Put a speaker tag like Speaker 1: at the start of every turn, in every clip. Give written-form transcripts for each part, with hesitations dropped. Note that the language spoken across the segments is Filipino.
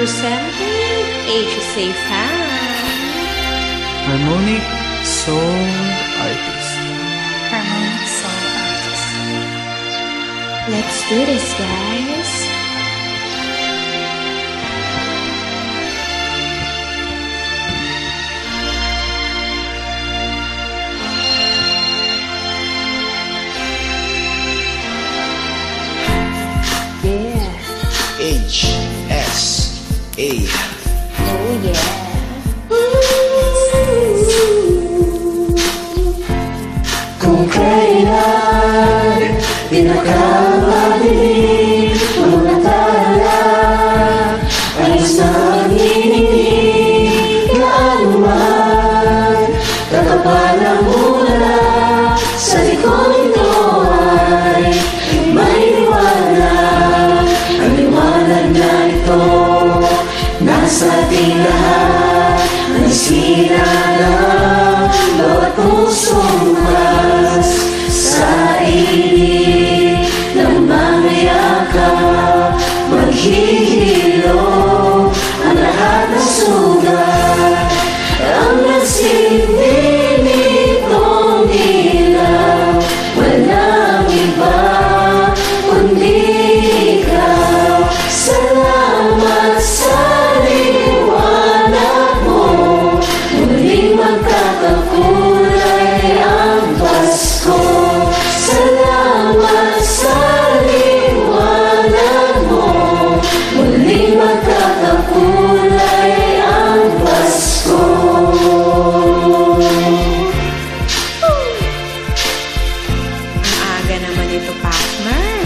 Speaker 1: Presenting HSA Fan
Speaker 2: Harmonic Soul Artist.
Speaker 3: Harmonic Soul Artist.
Speaker 1: Let's do this, guys.
Speaker 4: HSA.
Speaker 1: Oh yeah.
Speaker 5: Kung kailan pinakamadilim ang natala ay mas nanginginig na anuman kakapalang mula sa likod nito ay may liwanag. Ang liwanag na ito nasa ating lahat ang sira ng bawat pusong bukas sa ibig ng mga yakap maghihilo ang lahat ng sugat ang nagsindi nitong ilaw walang iba kundi ikaw. Salamat sa liwanag mo muling magkakakulay ang Pasko. Salamat sa liwanag mo muling magkakakulay ang Pasko.
Speaker 1: Ang aga naman ito, partner.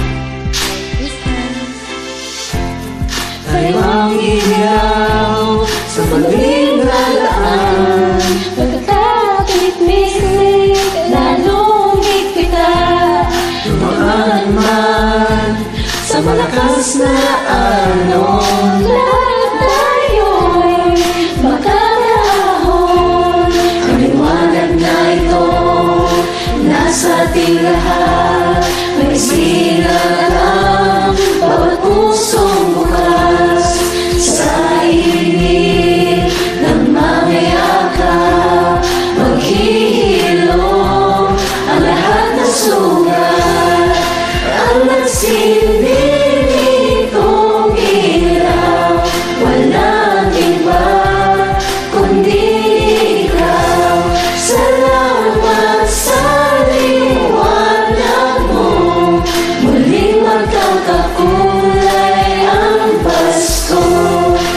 Speaker 5: Tayong ilaw sa maling na daan pagkakapit-misik lalong higpitan tumaan man sa malakas na alon lahat tayo'y makakahon. Ang liwanag na ito nasa ating lahat may silang ang bawat pusong bukas sa ibig ng mga yakap maghihilom ang lahat ng sugat ang nagsindi nitong ilaw walang iba kundi ikaw. Salamat sa liwanag mo muling magkakakulay ang Pasko.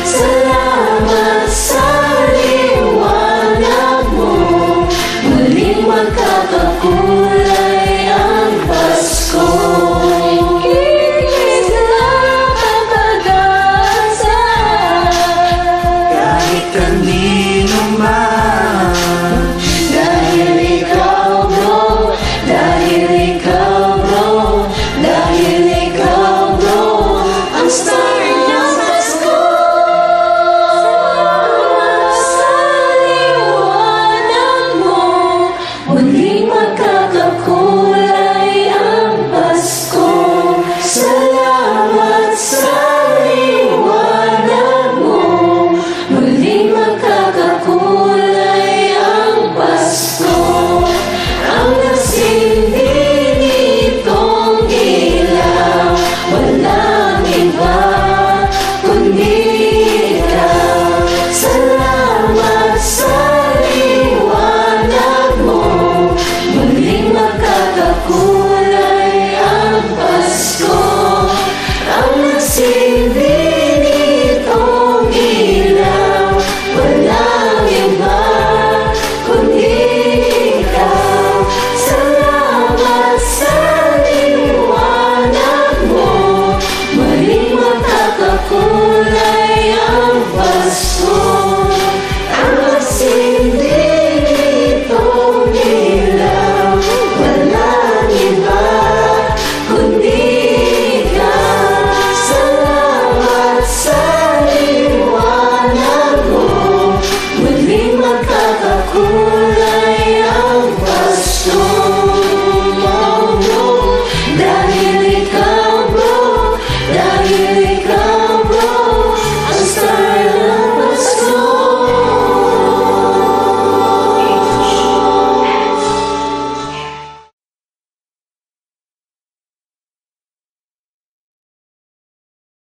Speaker 5: Salamat sa liwanag mo muling magkakakulay